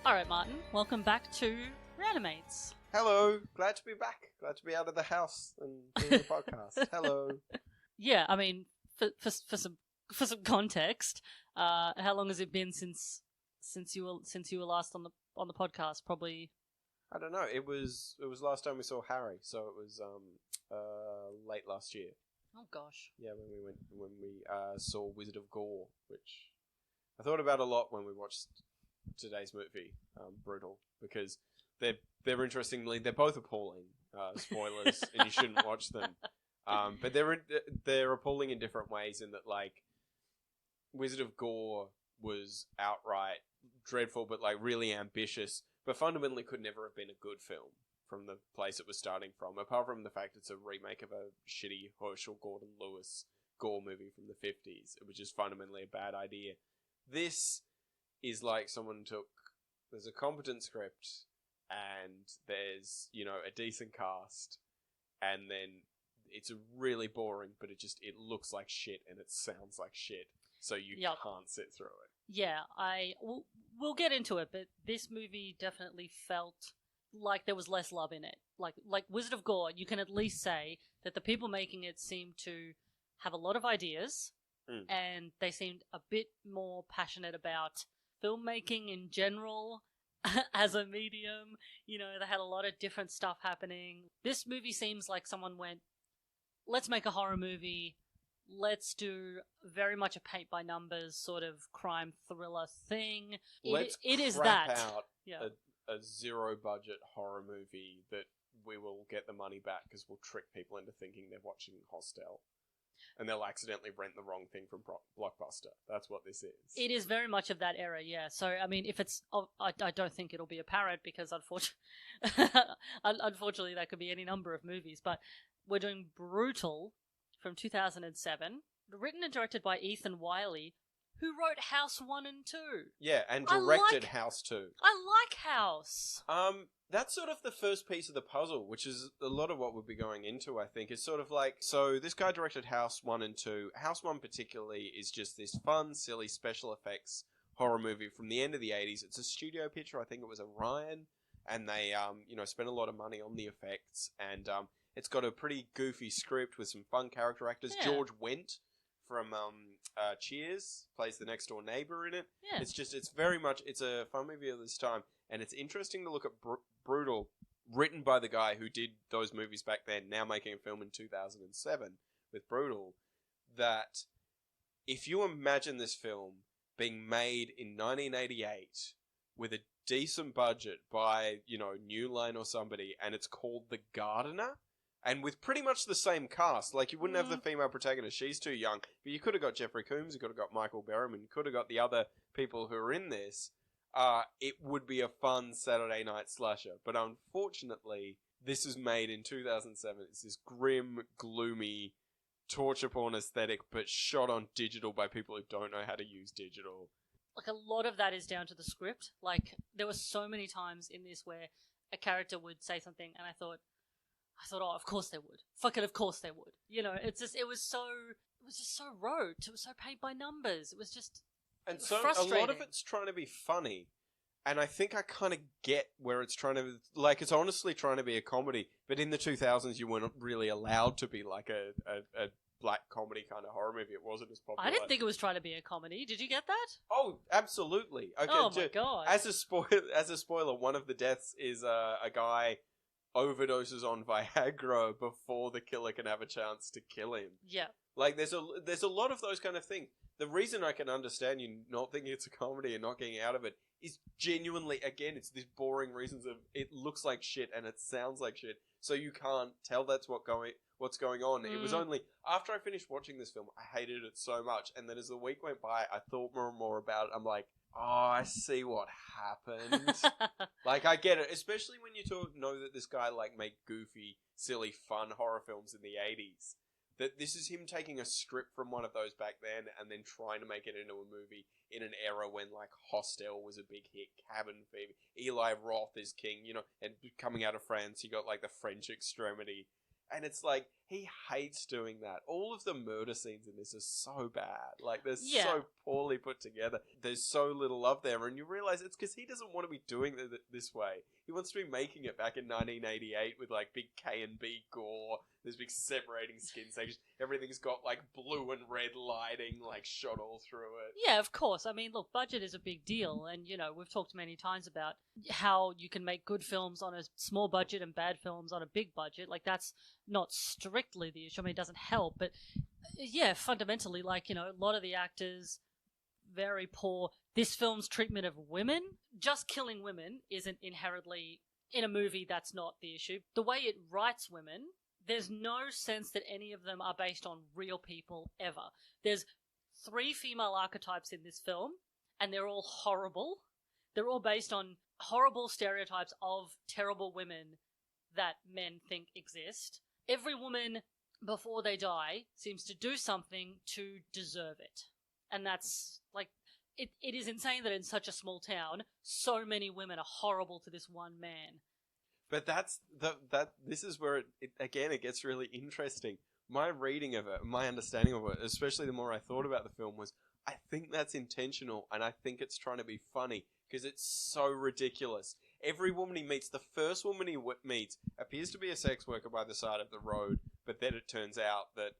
Alright, Martin, welcome back to Reanimates. Hello, glad to be back. Glad to be out of the house and doing the podcast. Hello. Yeah, I mean, for some context, how long has it been since you were last on the podcast? Probably. I don't know. It was last time we saw Harry, so it was late last year. Oh gosh. Yeah, when we saw Wizard of Gore, which I thought about a lot when we watched today's movie, Brutal, because they're interestingly they're both appalling. Spoilers, and you shouldn't watch them. But they're appalling in different ways. In that, like, Wizard of Gore was outright dreadful, but like really ambitious, but fundamentally could never have been a good film from the place it was starting from. Apart from the fact it's a remake of a shitty Herschel Gordon Lewis Gore movie from the 50s, it was just fundamentally a bad idea. This is like there's a competent script, and there's, a decent cast, and then it's really boring, but it looks like shit and it sounds like shit, so you can't sit through it. Yeah, we'll get into it, but this movie definitely felt like there was less love in it. Like Wizard of Gore, you can at least say that the people making it seemed to have a lot of ideas, and they seemed a bit more passionate about filmmaking in general as a medium. They had a lot of different stuff happening. This movie seems like someone went, let's make a horror movie. Let's do very much a paint by numbers sort of crime thriller thing. Let's it is crap that. out Yeah. a zero budget horror movie that we will get the money back because we'll trick people into thinking they're watching Hostel. And they'll accidentally rent the wrong thing from Blockbuster. That's what this is. It is very much of that era, yeah. So, I mean, if it's... I don't think it'll be a parrot because, unfortunately, that could be any number of movies. But we're doing Brutal from 2007, written and directed by Ethan Wiley, who wrote House 1 and 2. Yeah, and directed House 2. I like House. That's sort of the first piece of the puzzle, which is a lot of what we'll be going into, I think. It's sort of like, so this guy directed House 1 and 2. House 1 particularly is just this fun, silly special effects horror movie from the end of the 80s. It's a studio picture. I think it was Orion, and they, spent a lot of money on the effects, and it's got a pretty goofy script with some fun character actors. Yeah. George Wendt from Cheers plays the next door neighbor in it. Yeah. It's very much, it's a fun movie of this time, and it's interesting to look at Brutal, written by the guy who did those movies back then, now making a film in 2007 with Brutal, that if you imagine this film being made in 1988 with a decent budget by, New Line or somebody, and it's called The Gardener, and with pretty much the same cast, like you wouldn't have the female protagonist, she's too young, but you could have got Jeffrey Combs, you could have got Michael Berryman, you could have got the other people who are in this. It would be a fun Saturday night slasher. But unfortunately, this is made in 2007. It's this grim, gloomy, torture porn aesthetic, but shot on digital by people who don't know how to use digital. Like, a lot of that is down to the script. Like, there were so many times in this where a character would say something, and I thought, oh, of course they would. Fuck it, of course they would. It was just so rote. It was so paint by numbers. It was just... And so a lot of it's trying to be funny, and I think I kind of get where it's trying to... Like, it's honestly trying to be a comedy, but in the 2000s you weren't really allowed to be like a black comedy kind of horror movie. It wasn't as popular. I didn't think it was trying to be a comedy. Did you get that? Oh, absolutely. Okay, oh my god. As a spoiler, one of the deaths is a guy overdoses on Viagra before the killer can have a chance to kill him. Yeah. Like, there's a lot of those kind of things. The reason I can understand you not thinking it's a comedy and not getting out of it is genuinely, again, it's these boring reasons of it looks like shit and it sounds like shit, so you can't tell that's what's going on. It was only after I finished watching this film, I hated it so much, and then as the week went by, I thought more and more about it. I'm like, oh, I see what happened. Like, I get it, especially when you know that this guy made goofy, silly, fun horror films in the 80s. That this is him taking a script from one of those back then and then trying to make it into a movie in an era when, Hostel was a big hit, Cabin Fever, Eli Roth is king, and coming out of France, you got, the French Extremity. And it's He hates doing that. All of the murder scenes in this are so bad. Like, they're Yeah. so poorly put together. There's so little love there, and you realize it's because he doesn't want to be doing it this way. He wants to be making it back in 1988 with, like, big K&B gore. There's big separating skin sections. Everything's got, like, blue and red lighting, like, shot all through it. Yeah, of course. I mean, look, budget is a big deal, and, you know, we've talked many times about how you can make good films on a small budget and bad films on a big budget. Like, that's not strictly the issue. I mean, it doesn't help, but, yeah, fundamentally, like, you know, a lot of the actors, very poor. This film's treatment of women, just killing women, isn't inherently, in a movie, that's not the issue. The way it writes women, there's no sense that any of them are based on real people ever. There's 3 female archetypes in this film, and they're all horrible. They're all based on horrible stereotypes of terrible women that men think exist. Every woman, before they die, seems to do something to deserve it. And that's, like, it is insane that in such a small town, so many women are horrible to this one man. But this is where it gets really interesting. My reading of it, my understanding of it, especially the more I thought about the film, was I think that's intentional, and I think it's trying to be funny, because it's so ridiculous. Every woman he meets, the first woman he meets, appears to be a sex worker by the side of the road, but then it turns out that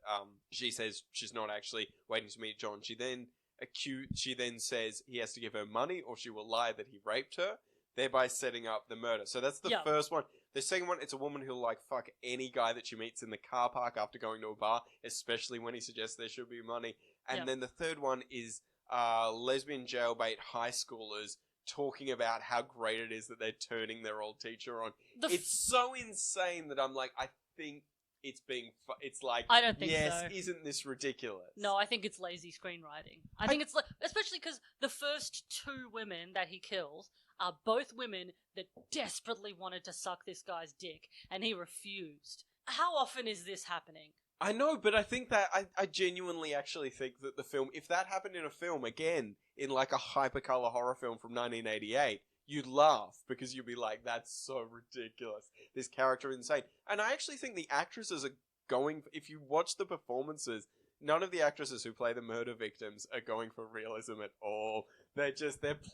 she says she's not actually waiting to meet John. She then says he has to give her money, or she will lie that he raped her, thereby setting up the murder. So that's the first one. The second one, it's a woman who'll, like, fuck any guy that she meets in the car park after going to a bar, especially when he suggests there should be money. And then the third one is lesbian jailbait high schoolers talking about how great it is that they're turning their old teacher on. It's so insane that I'm like, I think it's being... it's like, I don't think yes, so. Isn't this ridiculous? No, I think it's lazy screenwriting. I think it's... especially because the first 2 women that he kills are both women that desperately wanted to suck this guy's dick, and he refused. How often is this happening? I know, but I think that... I genuinely actually think that the film... If that happened in a film, again, in like a hypercolor horror film from 1988... you'd laugh, because you'd be like, that's so ridiculous. This character is insane. And I actually think the actresses are going... If you watch the performances, none of the actresses who play the murder victims are going for realism at all. They're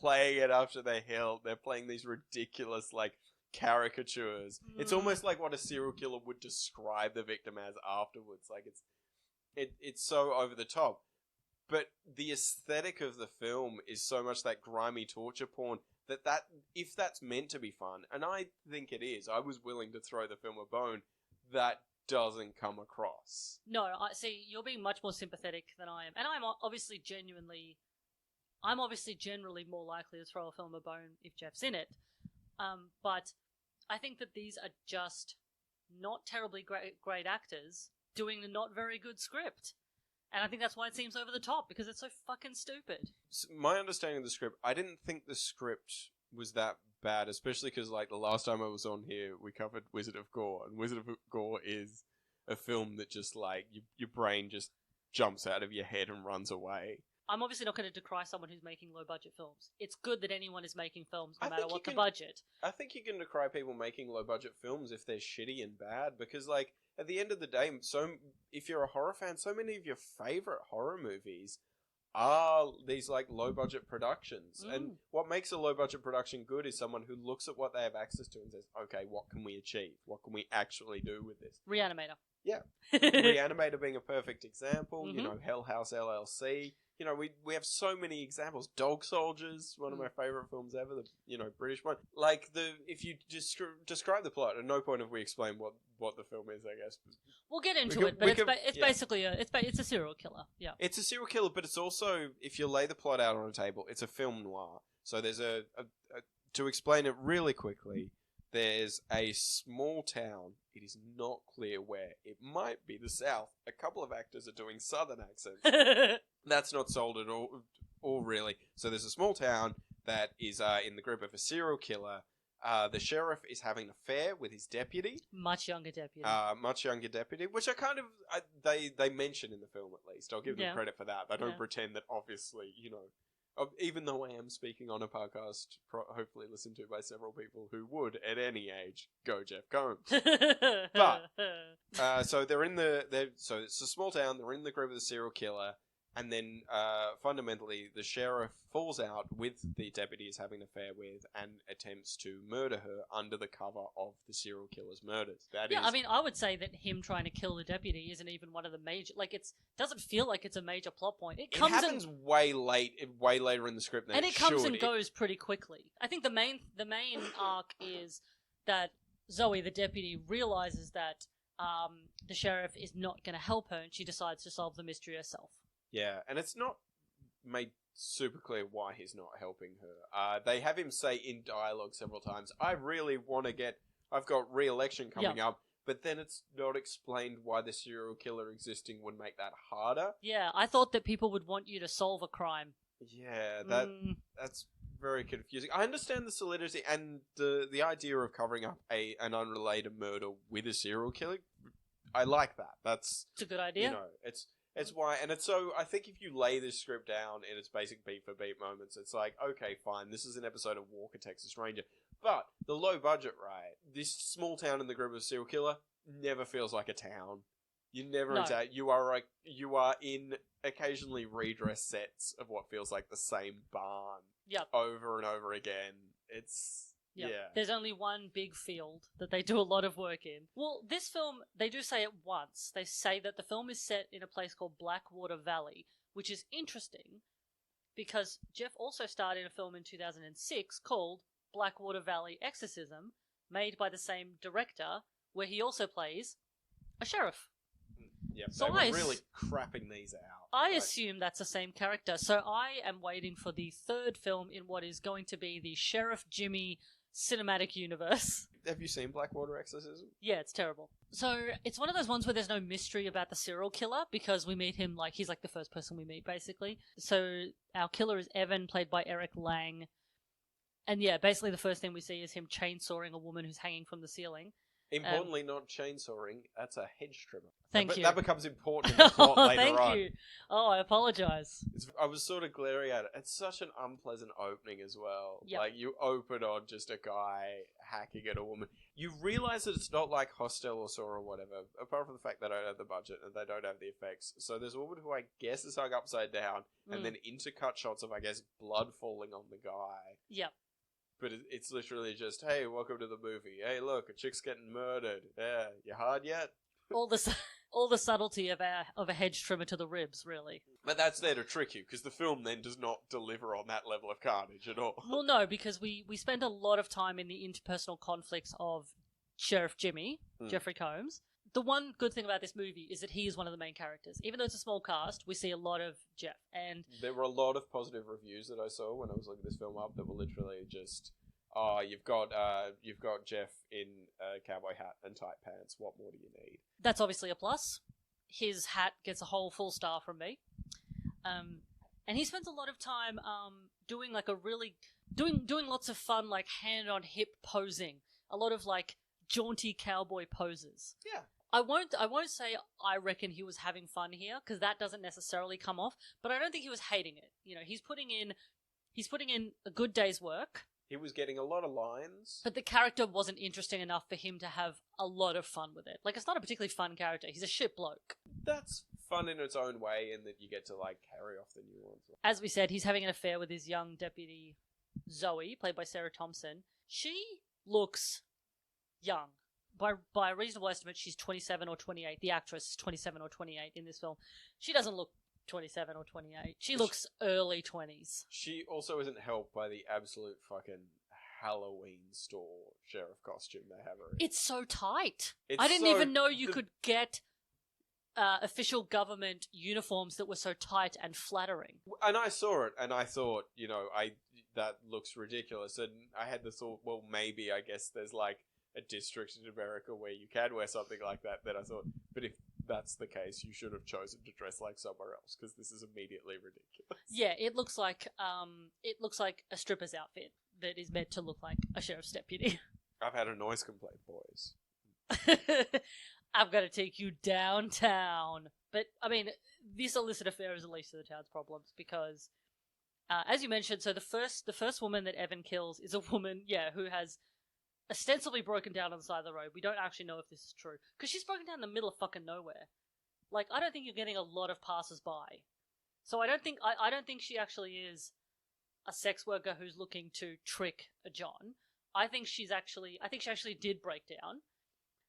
playing it up to their hilt. They're playing these ridiculous, like, caricatures. It's almost like what a serial killer would describe the victim as afterwards. Like, it's so over the top. But the aesthetic of the film is so much that grimy torture porn that if that's meant to be fun, and I think it is, I was willing to throw the film a bone, that doesn't come across. No, I see, you're being much more sympathetic than I am. And I'm obviously generally more likely to throw a film a bone if Jeff's in it. But I think that these are just not terribly great actors doing a not very good script. And I think that's why it seems over the top, because it's so fucking stupid. So my understanding of the script, I didn't think the script was that bad, especially because, like, the last time I was on here, we covered Wizard of Gore, and Wizard of Gore is a film that just, like, your brain just jumps out of your head and runs away. I'm obviously not going to decry someone who's making low-budget films. It's good that anyone is making films, no matter what the budget. I think you can decry people making low-budget films if they're shitty and bad, because, like, at the end of the day, if you're a horror fan, so many of your favorite horror movies are these, like, low-budget productions. And what makes a low-budget production good is someone who looks at what they have access to and says, okay, what can we achieve? What can we actually do with this? Reanimator. Yeah. Reanimator being a perfect example. You know, Hell House LLC. You know, we have so many examples. Dog Soldiers, one of my favourite films ever, the British one. Like, if you describe the plot, at no point have we explained what the film is, I guess. We'll get into it, but it's basically it's a serial killer. Yeah, it's a serial killer, but it's also, if you lay the plot out on a table, it's a film noir. So there's to explain it really quickly, there's a small town. It is not clear where. It might be the South. A couple of actors are doing Southern accents. That's not sold at all, really. So there's a small town that is in the grip of a serial killer. The sheriff is having an affair with his deputy. Much younger deputy, which I kind of... they mention in the film, at least. I'll give them credit for that. They don't pretend that, obviously, Even though I am speaking on a podcast, hopefully listened to by several people who would, at any age, go Jeff Combs. But so so it's a small town. They're in the grip of the serial killer, and then fundamentally the sheriff falls out with the deputy he's having an affair with and attempts to murder her under the cover of the serial killer's murders. I mean, I would say that him trying to kill the deputy isn't even one of the major. Like, doesn't feel like it's a major plot point. It happens way later in the script than and it comes and goes pretty quickly. I think the main arc is that Zoe, the deputy, realizes that the sheriff is not going to help her, and she decides to solve the mystery herself. Yeah, and it's not made super clear why he's not helping her. They have him say in dialogue several times, I really want to I've got re-election coming up, but then it's not explained why the serial killer existing would make that harder. Yeah, I thought that people would want you to solve a crime. Yeah, that's very confusing. I understand the solidity and the idea of covering up an unrelated murder with a serial killer. I like that. It's a good idea. You know, it's why, and it's so, I think if you lay this script down in its basic beat for beat moments, it's like, okay, fine, this is an episode of Walker, Texas Ranger. But the low budget, right? This small town in the grip of a serial killer never feels like a town. You never you are in occasionally redress sets of what feels like the same barn. Over and over again. Yeah. There's only one big field that they do a lot of work in. Well, this film, they do say it once. They say that the film is set in a place called Blackwater Valley, which is interesting because Jeff also starred in a film in 2006 called Blackwater Valley Exorcism, made by the same director, where he also plays a sheriff. Yeah, so they were really crapping these out. I assume that's the same character, so I am waiting for the third film in what is going to be the Sheriff Jimmy cinematic universe. Have you seen Blackwater Exorcism? Yeah, it's terrible. So it's one of those ones where there's no mystery about the serial killer because we meet him he's like the first person we meet, basically. So our killer is Evan, played by Eric Lang. And yeah, basically the first thing we see is him chainsawing a woman who's hanging from the ceiling. Importantly, not chainsawing, that's a hedge trimmer. Thank you. That becomes important in the plot later on. Thank you. Oh, I apologise. I was sort of glaring at it. It's such an unpleasant opening as well. Yep. Like, you open on just a guy hacking at a woman. You realise that it's not like Hostel or Saw or whatever, apart from the fact they don't have the budget and they don't have the effects. So there's a woman who I guess is hung upside down, and then intercut shots of, I guess, blood falling on the guy. Yep. But it's literally just, hey, welcome to the movie. Hey, look, a chick's getting murdered. Yeah, you hard yet? All the subtlety of a hedge trimmer to the ribs, really. But that's there to trick you, because the film then does not deliver on that level of carnage at all. Well, no, because we spend a lot of time in the interpersonal conflicts of Sheriff Jimmy, Jeffrey Combs. The one good thing about this movie is that he is one of the main characters. Even though it's a small cast, we see a lot of Jeff. And there were a lot of positive reviews that I saw when I was looking this film up that were literally just, you've got Jeff in a cowboy hat and tight pants. What more do you need? That's obviously a plus. His hat gets a whole full star from me. And he spends a lot of time doing lots of fun hand on hip posing. A lot of jaunty cowboy poses. Yeah. I won't say I reckon he was having fun here, because that doesn't necessarily come off, but I don't think he was hating it. You know, he's putting in a good day's work. He was getting a lot of lines. But the character wasn't interesting enough for him to have a lot of fun with it. It's not a particularly fun character. He's a shit bloke. That's fun in its own way, in that you get to carry off the nuance. As we said, he's having an affair with his young deputy, Zoe, played by Sarah Thompson. She looks young. By a reasonable estimate, she's 27 or 28. The actress is 27 or 28 in this film. She doesn't look 27 or 28. She looks early 20s. She also isn't helped by the absolute fucking Halloween store sheriff costume they have her in. It's so tight. I didn't even know you could get official government uniforms that were so tight and flattering. And I saw it, and I thought, that looks ridiculous. And I had the thought, well, maybe, I guess there's a district in America where you can wear something like that. Then I thought, but if that's the case, you should have chosen to dress like somewhere else, because this is immediately ridiculous. Yeah, it looks like a stripper's outfit that is meant to look like a sheriff's deputy. I've had a noise complaint, boys. I've got to take you downtown. But I mean, this illicit affair is the least of the town's problems, because As you mentioned, so the first woman that Evan kills is a woman, who has ostensibly broken down on the side of the road. We don't actually know if this is true, because she's broken down in the middle of fucking nowhere. Like, I don't think you're getting a lot of passers-by. So I don't think she actually is a sex worker who's looking to trick a John. I think she actually did break down,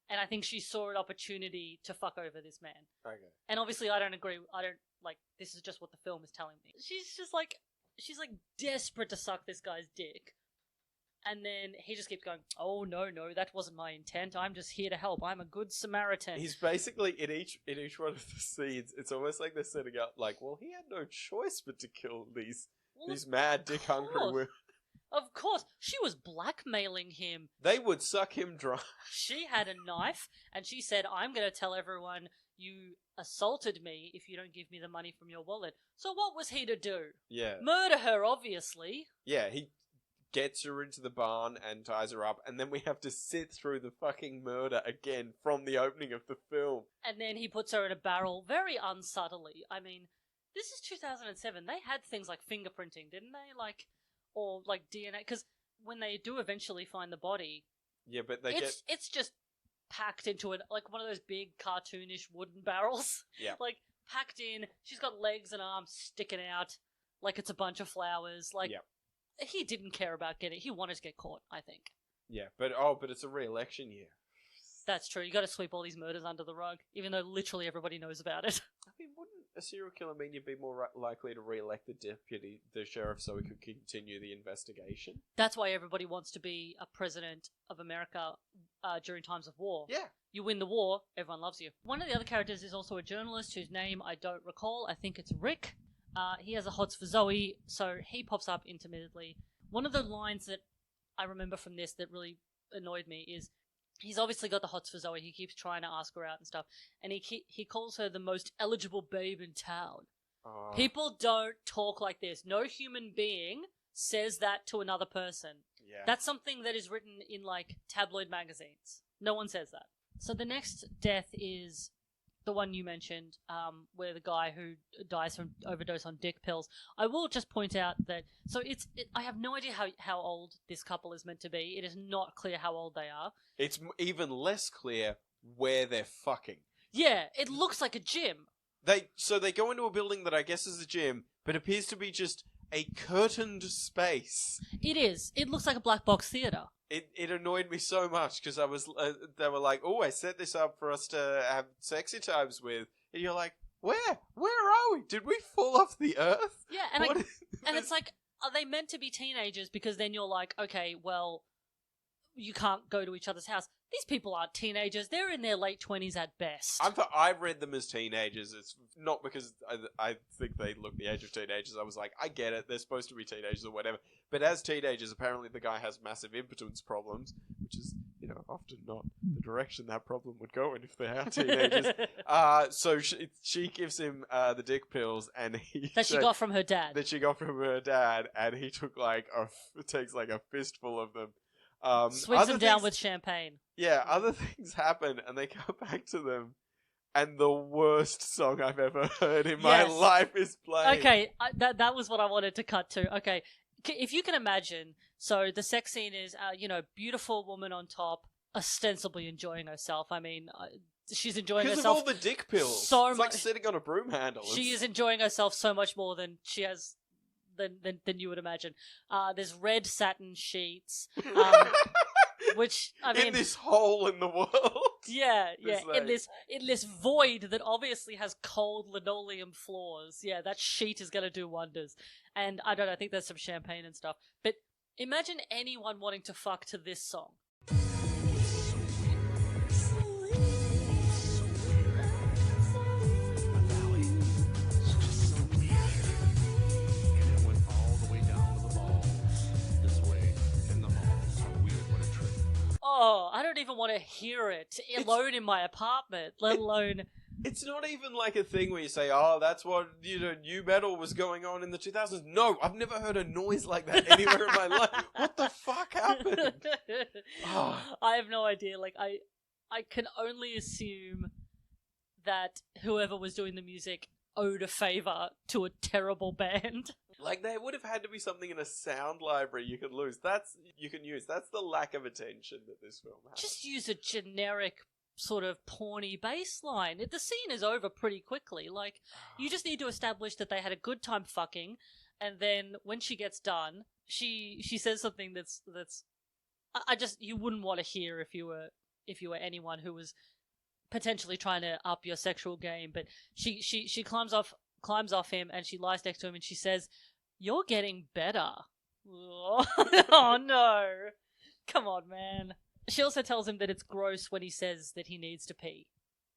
and I think she saw an opportunity to fuck over this man. Okay. And obviously I don't agree. This is just what the film is telling me. She's desperate to suck this guy's dick. And then he just keeps going, oh, no, that wasn't my intent. I'm just here to help. I'm a good Samaritan. He's basically, in each one of the scenes, it's almost like they're setting up, like, well, he had no choice but to kill these mad, dick-hungry women. Of course. She was blackmailing him. They would suck him dry. She had a knife, and she said, I'm going to tell everyone you assaulted me if you don't give me the money from your wallet. So what was he to do? Yeah. Murder her, obviously. Yeah, he gets her into the barn and ties her up, and then we have to sit through the fucking murder again from the opening of the film. And then he puts her in a barrel very unsubtly. I mean, this is 2007. They had things like fingerprinting, didn't they? Or DNA, because when they do eventually find the body, yeah, but it's just packed into one of those big cartoonish wooden barrels. Yeah, packed in. She's got legs and arms sticking out like it's a bunch of flowers. He didn't care about he wanted to get caught, I think. Yeah, but it's a re-election year. That's true. You got to sweep all these murders under the rug, even though literally everybody knows about it. I mean, wouldn't a serial killer mean you'd be more likely to re-elect the sheriff, so he could continue the investigation? That's why everybody wants to be a president of America during times of war. Yeah. You win the war, everyone loves you. One of the other characters is also a journalist whose name I don't recall. I think it's Rick. He has a hots for Zoe, so he pops up intermittently. One of the lines that I remember from this that really annoyed me is he's obviously got the hots for Zoe. He keeps trying to ask her out and stuff, and he calls her the most eligible babe in town. People don't talk like this. No human being says that to another person. Yeah. That's something that is written in tabloid magazines. No one says that. So the next death is the one you mentioned, where the guy who dies from overdose on dick pills. I will just point out that, I have no idea how old this couple is meant to be. It is not clear how old they are. It's even less clear where they're fucking. Yeah, it looks like a gym. They go into a building that I guess is a gym, but appears to be just a curtained space. It is. It looks like a black box theater. It annoyed me so much because I was they were like, oh, I set this up for us to have sexy times with, and you're like, where are we? Did we fall off the earth? Yeah, and it's like, are they meant to be teenagers? Because then you're like, okay, well, you can't go to each other's house. These people aren't teenagers. They're in their late 20s at best. I read them as teenagers. It's not because I think they look the age of teenagers. I was like, I get it. They're supposed to be teenagers or whatever. But as teenagers, apparently the guy has massive impotence problems, which is, often not the direction that problem would go in if they are teenagers. So she gives him the dick pills, and she got from her dad. That she got from her dad, and he took takes a fistful of them. Swigs them down with champagne. Yeah, other things happen, and they come back to them, and the worst song I've ever heard in my life is playing. Okay, that was what I wanted to cut to. Okay, if you can imagine, so the sex scene is, beautiful woman on top, ostensibly enjoying herself. I mean, she's enjoying herself. Because of all the dick pills. So it's like sitting on a broom handle. She is enjoying herself so much more than she has... Than you would imagine. There's red satin sheets, which I mean, in this hole in the world. Yeah, in this void that obviously has cold linoleum floors. Yeah, that sheet is going to do wonders. And I don't know, I think there's some champagne and stuff. But imagine anyone wanting to fuck to this song. Oh, I don't even want to hear it alone in my apartment, let alone... It's not even like a thing where you say, oh, that's what, new metal was going on in the 2000s. No, I've never heard a noise like that anywhere in my life. What the fuck happened? Oh. I have no idea. I can only assume that whoever was doing the music owed a favor to a terrible band. Like, there would have had to be something in a sound library you could use. That's the lack of attention that this film has. Just use a generic sort of porny baseline. The scene is over pretty quickly. Like, you just need to establish that they had a good time fucking, and then when she gets done, she says something that's you wouldn't want to hear if you were anyone who was potentially trying to up your sexual game. But she climbs off him, and she lies next to him, and she says, "You're getting better." Oh no. Come on, man. She also tells him that it's gross when he says that he needs to pee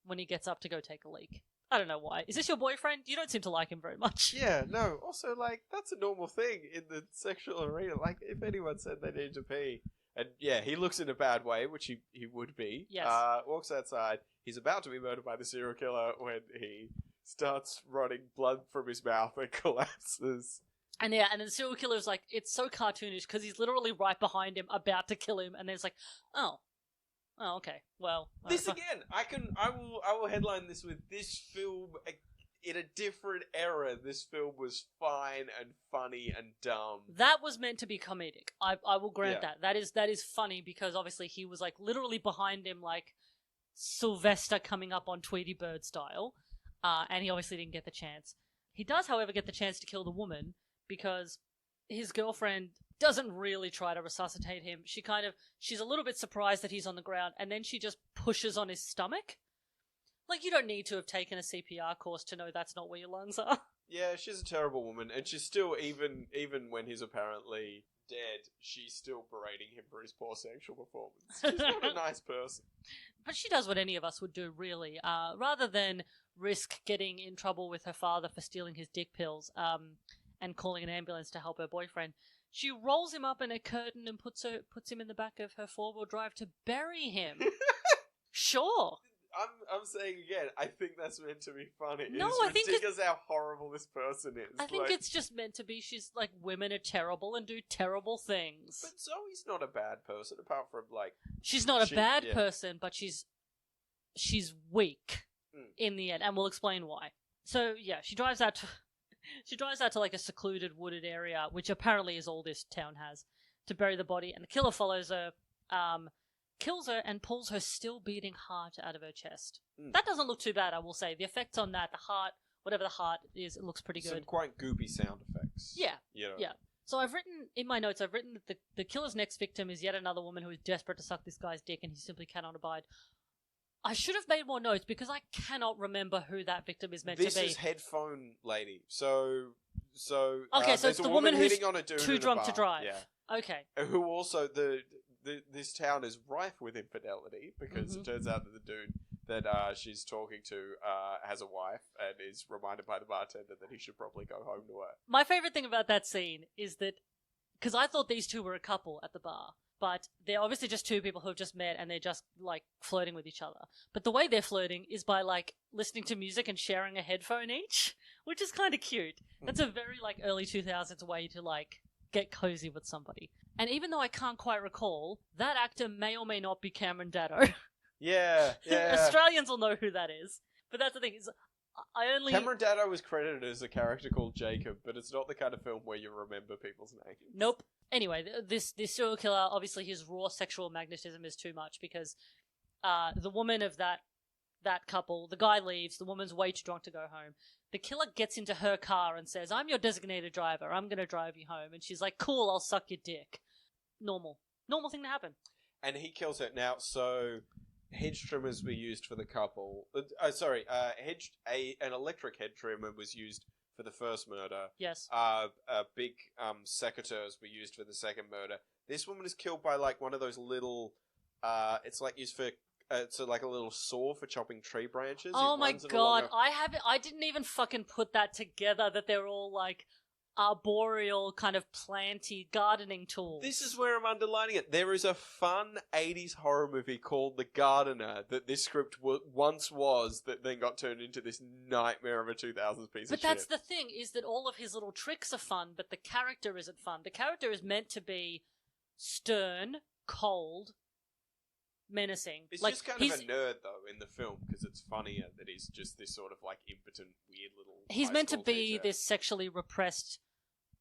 when he gets up to go take a leak. I don't know why. Is this your boyfriend? You don't seem to like him very much. Yeah, no. Also, like, that's a normal thing in the sexual arena. Like, if anyone said they need to pee, and yeah, he looks in a bad way, which he would be. Yes. Walks outside. He's about to be murdered by the serial killer when he starts running blood from his mouth and collapses. And yeah, and the serial killer is like, it's so cartoonish because he's literally right behind him, about to kill him, and then it's like, oh, okay, well. This again, I will headline this with this film in a different era. This film was fine and funny and dumb. That was meant to be comedic. I will grant that. That is funny because obviously he was like literally behind him, like Sylvester coming up on Tweety Bird style, and he obviously didn't get the chance. He does, however, get the chance to kill the woman, because his girlfriend doesn't really try to resuscitate him. She's a little bit surprised that he's on the ground, and then she just pushes on his stomach. Like, you don't need to have taken a CPR course to know that's not where your lungs are. Yeah, she's a terrible woman, and she's still, even when he's apparently dead, she's still berating him for his poor sexual performance. She's not a nice person. But she does what any of us would do, really. Rather than risk getting in trouble with her father for stealing his dick pills, and calling an ambulance to help her boyfriend, she rolls him up in a curtain and puts him in the back of her four-wheel drive to bury him. Sure. I'm saying again, I think that's meant to be funny. No, it's I think ridiculous how horrible this person is. I think it's just meant to be. She's like, women are terrible and do terrible things. But Zoe's not a bad person, apart from like. She's not a bad person, but she's weak in the end, and we'll explain why. So yeah, she drives out to like a secluded wooded area, which apparently is all this town has, to bury the body, and the killer follows her, kills her, and pulls her still beating heart out of her chest. That doesn't look too bad, I will say. The effects on that, the heart, whatever the heart is, it looks pretty good. Some quite goopy sound effects. Yeah. You know. Yeah. So I've written that the killer's next victim is yet another woman who is desperate to suck this guy's dick, and he simply cannot abide. I should have made more notes because I cannot remember who that victim is meant to be. This is headphone lady. So okay, so it's the woman who's on a dude too drunk to drive. Yeah. Okay. Who also this town is rife with infidelity because it turns out that the dude that she's talking to has a wife and is reminded by the bartender that he should probably go home to her. My favorite thing about that scene is that, because I thought these two were a couple at the bar, but they're obviously just two people who have just met and they're just like flirting with each other. But the way they're flirting is by like listening to music and sharing a headphone each, which is kind of cute. That's a very like early 2000s way to like get cozy with somebody. And even though I can't quite recall, that actor may or may not be Cameron Daddo. Yeah. Australians will know who that is. But that's the thing, is Cameron Daddo was credited as a character called Jacob, but it's not the kind of film where you remember people's names. Nope. Anyway, this serial killer, obviously his raw sexual magnetism is too much because the woman of that couple, the guy leaves, the woman's way too drunk to go home. The killer gets into her car and says, "I'm your designated driver, I'm going to drive you home." And she's like, "Cool, I'll suck your dick." Normal thing to happen. And he kills her. Now, so hedge trimmers were used for the couple. An electric head trimmer was used for the first murder. Yes. Big secateurs were used for the second murder. This woman is killed by like one of those little. It's like used for. It's like a little saw for chopping tree branches. Oh my god! I didn't even fucking put that together. That they're all like arboreal kind of planty gardening tools. This is where I'm underlining it. There is a fun 80s horror movie called The Gardener that this script once was, that then got turned into this nightmare of a 2000s piece of shit. But that's the thing, is that all of his little tricks are fun, but the character isn't fun. The character is meant to be stern, cold, menacing. It's just kind of a nerd, though, in the film, because it's funnier that he's just this sort of, like, impotent, weird little... He's meant to be this sexually repressed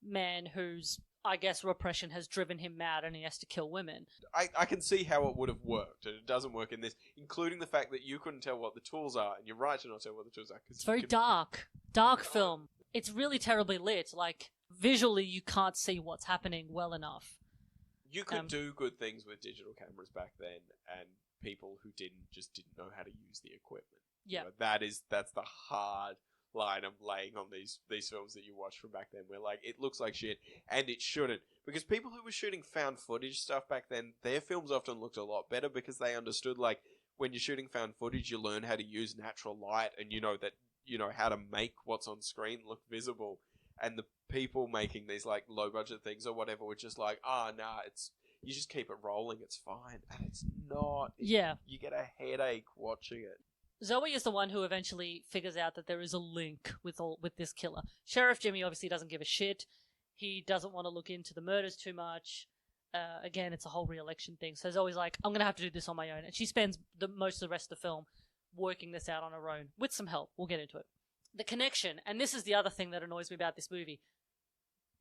man who's, I guess, repression has driven him mad and he has to kill women. I can see how it would have worked, and it doesn't work in this, including the fact that you couldn't tell what the tools are, and you're right to not tell what the tools are. It's very dark film. It's really terribly lit. Like, visually, you can't see what's happening well enough. You could do good things with digital cameras back then, and people who didn't know how to use the equipment. Yeah, You know, that's the hard line I'm laying on these films that you watch from back then, where like it looks like shit, and it shouldn't, because people who were shooting found footage stuff back then, their films often looked a lot better because they understood, like, when you're shooting found footage, you learn how to use natural light, and you know how to make what's on screen look visible. And the people making these like low budget things or whatever were just like, you just keep it rolling, it's fine. And it's not. Yeah. You get a headache watching it. Zoe is the one who eventually figures out that there is a link with this killer. Sheriff Jimmy obviously doesn't give a shit. He doesn't want to look into the murders too much. Again, it's a whole re-election thing. So Zoe's like, I'm going to have to do this on my own. And she spends most of the rest of the film working this out on her own, with some help. We'll get into it. The connection, and this is the other thing that annoys me about this movie.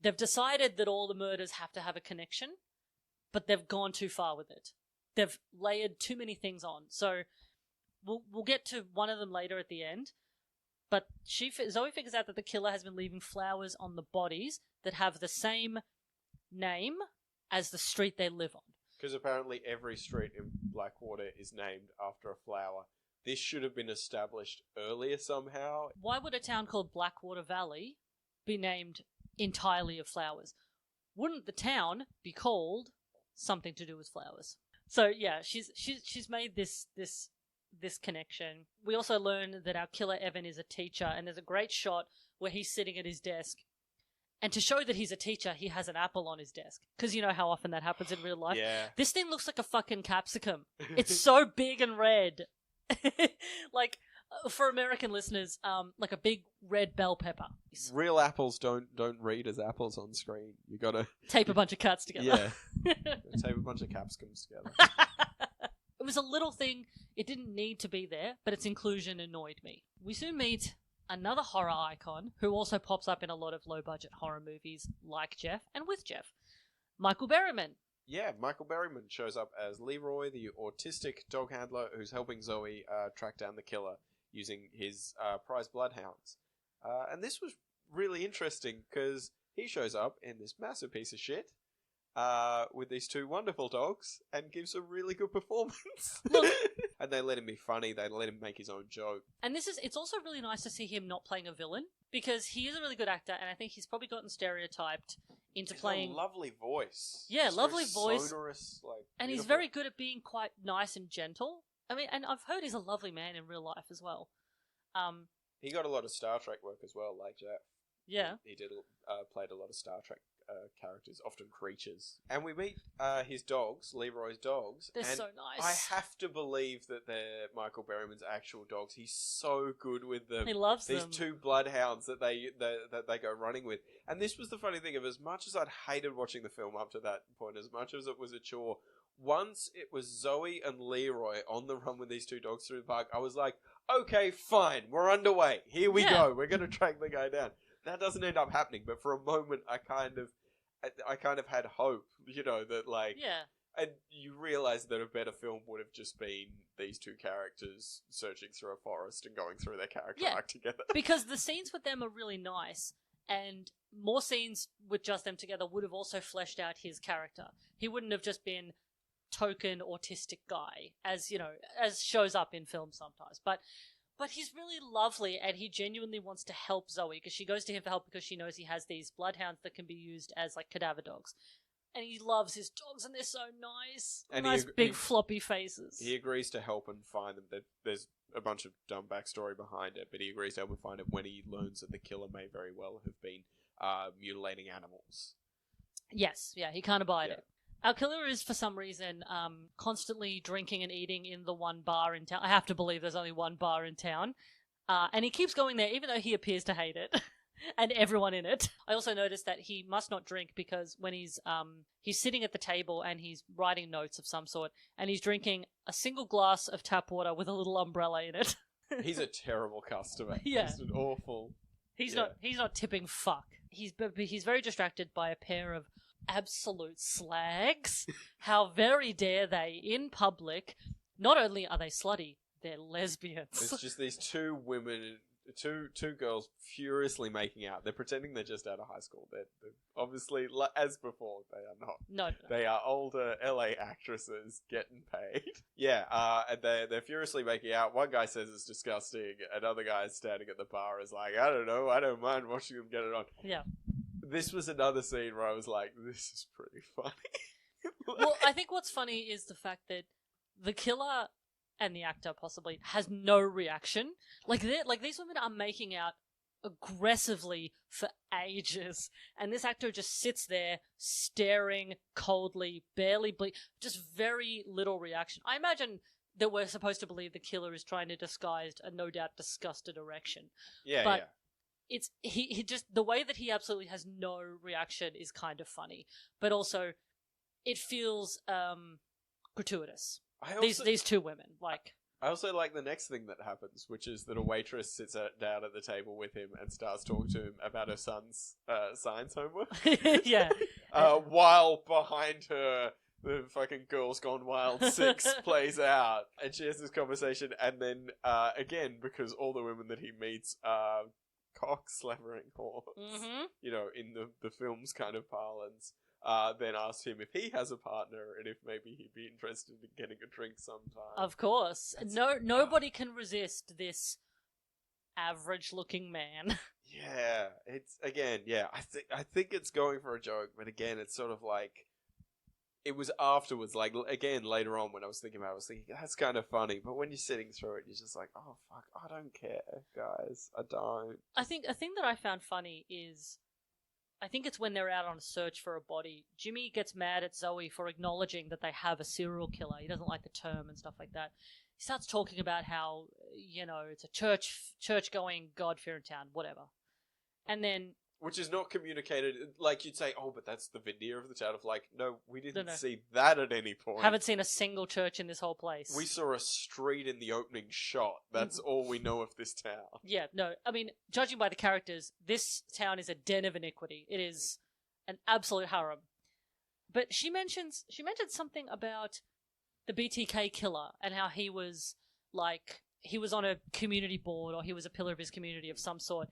They've decided that all the murders have to have a connection, but they've gone too far with it. They've layered too many things on. So we'll get to one of them later at the end. But Zoe figures out that the killer has been leaving flowers on the bodies that have the same name as the street they live on. Because apparently every street in Blackwater is named after a flower. This should have been established earlier somehow. Why would a town called Blackwater Valley be named entirely of flowers? Wouldn't the town be called something to do with flowers? So yeah, she's made this connection. We also learn that our killer Evan is a teacher, and there's a great shot where he's sitting at his desk. And to show that he's a teacher, he has an apple on his desk. Because you know how often that happens in real life? Yeah. This thing looks like a fucking capsicum. It's so big and red. Like, for American listeners, like a big red bell pepper. Real apples don't read as apples on screen. You gotta tape a bunch of cuts together. Yeah. Tape a bunch of capsicums together. It was a little thing. It didn't need to be there, but its inclusion annoyed me. We soon meet another horror icon who also pops up in a lot of low-budget horror movies like Jeff and with Jeff. Michael Berryman. Yeah, Michael Berryman shows up as Leroy, the autistic dog handler who's helping Zoe track down the killer using his prize bloodhounds. And this was really interesting because he shows up in this massive piece of shit with these two wonderful dogs and gives a really good performance. Look, and they let him be funny, they let him make his own joke. And it's also really nice to see him not playing a villain, because he is a really good actor, and I think he's probably gotten stereotyped into playing... a lovely voice. Yeah, It's lovely very voice. sonorous, And he's very good at being quite nice and gentle. I mean, and I've heard he's a lovely man in real life as well. He got a lot of Star Trek work as well, like Jeff. Yeah. He did played a lot of Star Trek characters, often creatures. And we meet his dogs, Leroy's dogs. They're and so nice. I have to believe that they're Michael Berryman's actual dogs. He's so good with them. He loves These them. two bloodhounds that they go running with. And this was the funny thing of, as much as I'd hated watching the film up to that point, as much as it was a chore, once it was Zoe and Leroy on the run with these two dogs through the park, I was like, okay, fine, we're underway. Here we go. We're going to track the guy down. That doesn't end up happening, but for a moment, I kind of had hope, that like, and you realize that a better film would have just been these two characters searching through a forest and going through their character arc together. Because the scenes with them are really nice, and more scenes with just them together would have also fleshed out his character. He wouldn't have just been token autistic guy, as shows up in films sometimes, but he's really lovely, and he genuinely wants to help Zoe, because she goes to him for help because she knows he has these bloodhounds that can be used as like cadaver dogs, and he loves his dogs, and they're so nice, and nice big floppy faces. He agrees to help and find them. There's a bunch of dumb backstory behind it, but he agrees to help and find it when he learns that the killer may very well have been mutilating animals. Yes, yeah, he can't abide it. Our killer is, for some reason, constantly drinking and eating in the one bar in town. I have to believe there's only one bar in town. And he keeps going there, even though he appears to hate it. And everyone in it. I also noticed that he must not drink, because when he's sitting at the table and he's writing notes of some sort, and he's drinking a single glass of tap water with a little umbrella in it. He's a terrible customer. Yeah. Just an awful... He's not tipping fuck. he's very distracted by a pair of absolute slags. How very dare they, in public, not only are they slutty, they're lesbians. It's just these two women, two girls furiously making out. They're pretending they're just out of high school. They're obviously, as before, they are not. No. They are older LA actresses getting paid. Yeah, and they're furiously making out. One guy says it's disgusting. Another guy standing at the bar is like, I don't know, I don't mind watching them get it on. Yeah. This was another scene where I was like, this is pretty funny. Well, I think what's funny is the fact that the killer and the actor possibly has no reaction. Like these women are making out aggressively for ages, and this actor just sits there staring coldly, barely just very little reaction. I imagine that we're supposed to believe the killer is trying to disguise a no doubt disgusted erection. Yeah, but yeah. It's he just the way that he absolutely has no reaction is kind of funny, but also it feels gratuitous. These two women, like. I also like the next thing that happens, which is that a waitress sits down at the table with him and starts talking to him about her son's science homework. Yeah. While behind her, the fucking Girls Gone Wild 6 plays out. And she has this conversation, and then, again, because all the women that he meets are cock-slavering whores, you know, in the film's kind of parlance. Then asks him if he has a partner and if maybe he'd be interested in getting a drink sometime. Of course. Nobody can resist this average-looking man. Yeah, it's, again, yeah, I think it's going for a joke, but again, it's sort of like, it was afterwards, like, again, later on when I was thinking about it, I was thinking, that's kind of funny, but when you're sitting through it, you're just like, oh, fuck, I don't care, guys, I don't. I think a thing that I found funny is, I think it's when they're out on a search for a body. Jimmy gets mad at Zoe for acknowledging that they have a serial killer. He doesn't like the term and stuff like that. He starts talking about how, you know, it's a church-going, God-fearing town, whatever. And then... Which is not communicated, like you'd say, oh, but that's the veneer of the town. Of like, no, we didn't see that at any point. Haven't seen a single church in this whole place. We saw a street in the opening shot. That's all we know of this town. Yeah, no, I mean, judging by the characters, this town is a den of iniquity. It is an absolute harem. But she mentioned something about the BTK killer and how he was, like, he was on a community board or he was a pillar of his community of some sort.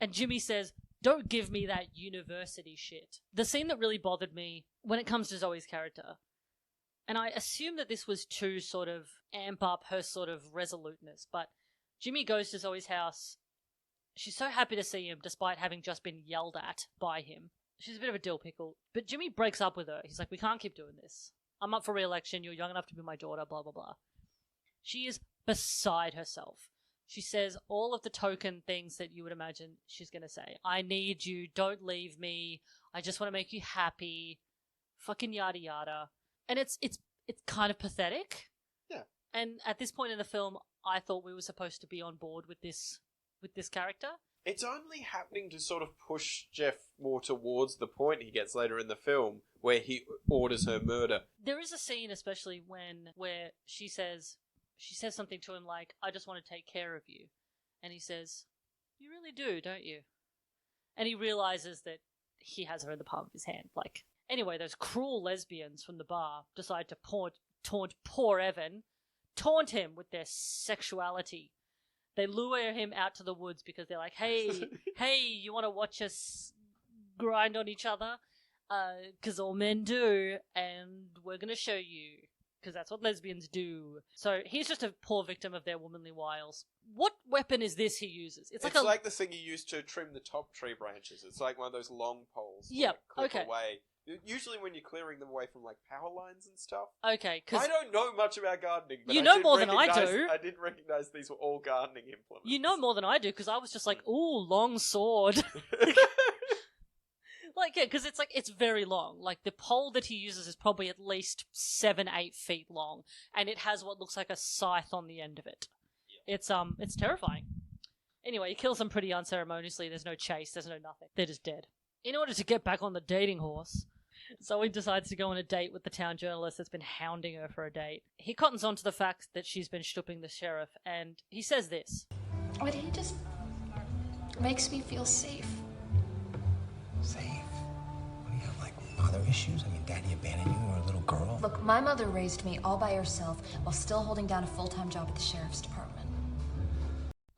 And Jimmy says, don't give me that university shit. The scene that really bothered me when it comes to Zoe's character, and I assume that this was to sort of amp up her sort of resoluteness, but Jimmy goes to Zoe's house. She's so happy to see him despite having just been yelled at by him. She's a bit of a dill pickle, but Jimmy breaks up with her. He's like, we can't keep doing this. I'm up for re-election. You're young enough to be my daughter, blah, blah, blah. She is beside herself. She says all of the token things that you would imagine she's going to say. I need you. Don't leave me. I just want to make you happy. Fucking yada yada. And it's kind of pathetic. Yeah. And at this point in the film, I thought we were supposed to be on board with this character. It's only happening to sort of push Jeff more towards the point he gets later in the film where he orders her murder. There is a scene especially where she says something to him like, I just want to take care of you. And he says, you really do, don't you? And he realizes that he has her in the palm of his hand. Like, anyway, those cruel lesbians from the bar decide to taunt poor Evan, taunt him with their sexuality. They lure him out to the woods because they're like, hey, you want to watch us grind on each other? 'Cause all men do, and we're going to show you. Because that's what lesbians do. So he's just a poor victim of their womanly wiles. What weapon is this he uses? It's like the thing you use to trim the top tree branches. It's like one of those long poles. Yeah, like, clip away. Usually when you're clearing them away from like power lines and stuff. Okay, because I don't know much about gardening, but you know more than I do. I didn't recognize these were all gardening implements. You know more than I do because I was just like, ooh, long sword. Like, yeah, because it's very long. Like, the pole that he uses is probably at least 7-8 feet long, and it has what looks like a scythe on the end of it. Yeah. It's terrifying. Anyway, he kills them pretty unceremoniously. There's no chase. There's no nothing. They're just dead. In order to get back on the dating horse, Zoe decides to go on a date with the town journalist that's been hounding her for a date. He cottons on to the fact that she's been stooping the sheriff, and he says this. But he just makes me feel safe. father issues? I mean, Daddy abandoned you when you were a little girl? Look, my mother raised me all by herself while still holding down a full-time job at the sheriff's department.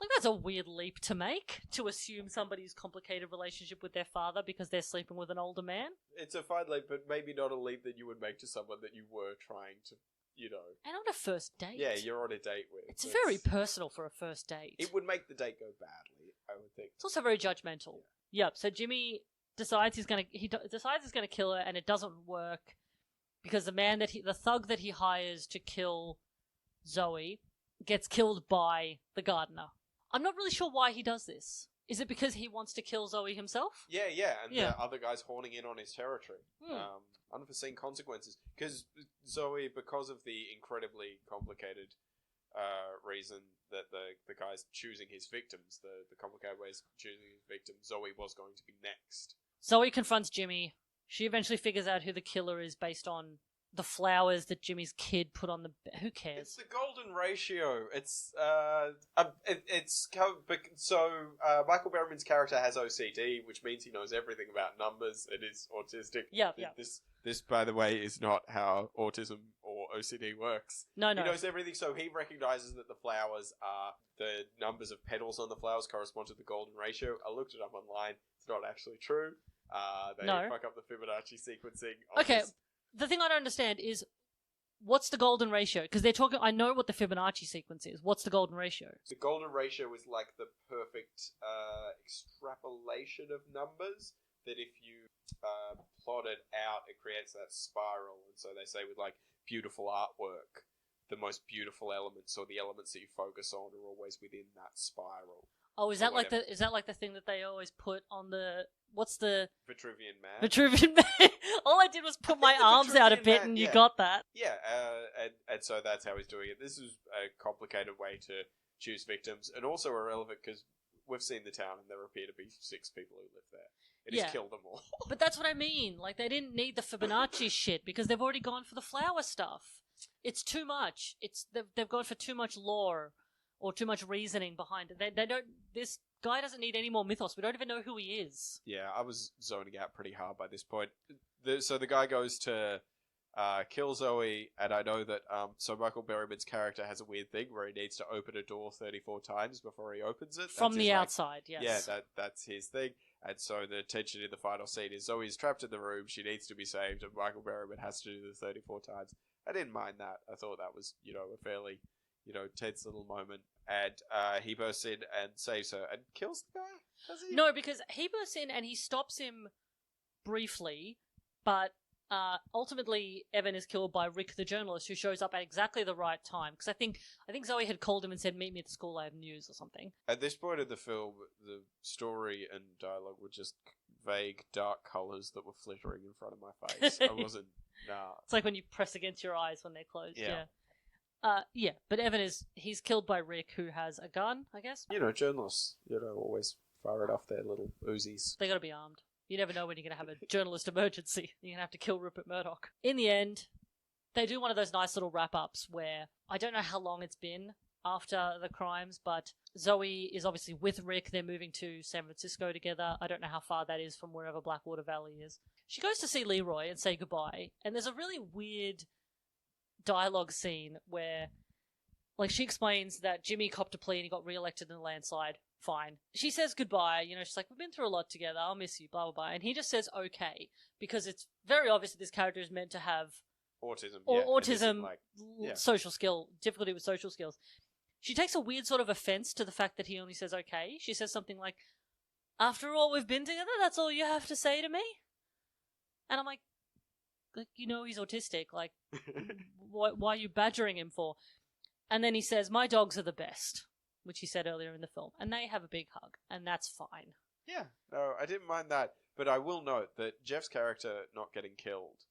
Like, that's a weird leap to make, to assume somebody's complicated relationship with their father because they're sleeping with an older man. It's a fine leap, but maybe not a leap that you would make to someone that you were trying to, you know... And on a first date. Yeah, you're on a date with. It's very personal for a first date. It would make the date go badly, I would think. It's also very judgmental. Yep, so Jimmy decides he's gonna kill her, and it doesn't work because the thug that he hires to kill Zoe gets killed by the gardener. I'm not really sure why he does this. Is it because he wants to kill Zoe himself? Yeah, and the other guy's horning in on his territory. Unforeseen consequences. Because Zoe, because of the incredibly complicated reason that the guy's choosing his victims, the complicated ways of choosing his victims, Zoe was going to be next. Zoe confronts Jimmy. She eventually figures out who the killer is based on the flowers that Jimmy's kid put on the... Who cares? It's the golden ratio. Michael Berryman's character has OCD, which means he knows everything about numbers and is autistic. Yeah. This, by the way, is not how autism or OCD works. No. He knows everything, so he recognizes that the flowers are... The numbers of petals on the flowers correspond to the golden ratio. I looked it up online. It's not actually true. They fuck up the Fibonacci sequencing. Okay. The thing I don't understand is, what's the golden ratio? Because they're talking... I know what the Fibonacci sequence is. What's the golden ratio? The golden ratio is like the perfect extrapolation of numbers that if you plot it out, it creates that spiral. And so they say with like beautiful artwork, the most beautiful elements or the elements that you focus on are always within that spiral. Oh, is that like the thing that they always put on the... What's the... Vitruvian Man. Vitruvian Man. All I did was put my arms out a bit and you got that. Yeah, and so that's how he's doing it. This is a complicated way to choose victims, and also irrelevant because we've seen the town and there appear to be 6 people who live there. It has killed them all. But that's what I mean. Like, they didn't need the Fibonacci shit because they've already gone for the flower stuff. It's too much. They've gone for too much lore or too much reasoning behind it. They don't... This guy doesn't need any more mythos. We don't even know who he is. Yeah, I was zoning out pretty hard by this point. So the guy goes to kill Zoe, and I know that so Michael Berryman's character has a weird thing where he needs to open a door 34 times before he opens it. From the outside, yes. Yeah, that's his thing. And so the tension in the final scene is Zoe's trapped in the room, she needs to be saved, and Michael Berryman has to do the 34 times. I didn't mind that. I thought that was, a fairly... tense little moment, and he bursts in and saves her and kills the guy, does he? No, because he bursts in and he stops him briefly, but ultimately Evan is killed by Rick the journalist, who shows up at exactly the right time, because I think Zoe had called him and said, meet me at the school, I have news or something. At this point in the film, the story and dialogue were just vague, dark colours that were flittering in front of my face. I wasn't... Nah. It's like when you press against your eyes when they're closed, yeah. But Evan he's killed by Rick, who has a gun, I guess. Journalists, always fire it off their little Uzis. They gotta be armed. You never know when you're gonna have a journalist emergency. You're gonna have to kill Rupert Murdoch. In the end, they do one of those nice little wrap-ups where, I don't know how long it's been after the crimes, but Zoe is obviously with Rick. They're moving to San Francisco together. I don't know how far that is from wherever Blackwater Valley is. She goes to see Leroy and say goodbye, and there's a really weird dialogue scene where, like, she explains that Jimmy copped a plea and he got re-elected in a landslide. Fine. She says goodbye, she's like, we've been through a lot together, I'll miss you, blah, blah, blah. And he just says okay, because it's very obvious that this character is meant to have autism, social skill, difficulty with social skills. She takes a weird sort of offense to the fact that he only says okay. She says something like, after all we've been together, that's all you have to say to me? And I'm like, he's autistic. Like, why are you badgering him for? And then he says, my dogs are the best, which he said earlier in the film. And they have a big hug, and that's fine. Yeah, no, I didn't mind that. But I will note that Jeff's character not getting killed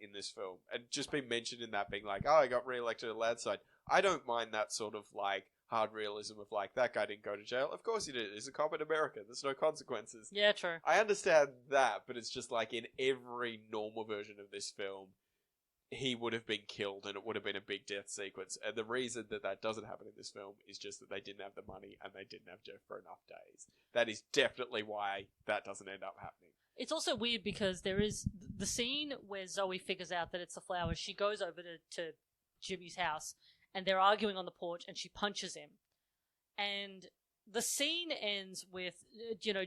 in this film, and just being mentioned in that being like, I got re-elected at a landslide. I don't mind that sort of, like, hard realism of, like, that guy didn't go to jail. Of course he did. He's a cop in America. There's no consequences. Yeah, true. I understand that, but it's just like in every normal version of this film, he would have been killed and it would have been a big death sequence. And the reason that doesn't happen in this film is just that they didn't have the money and they didn't have Jeff for enough days. That is definitely why that doesn't end up happening. It's also weird because there is the scene where Zoe figures out that it's the flowers. She goes over to Jimmy's house and they're arguing on the porch and she punches him. And the scene ends with,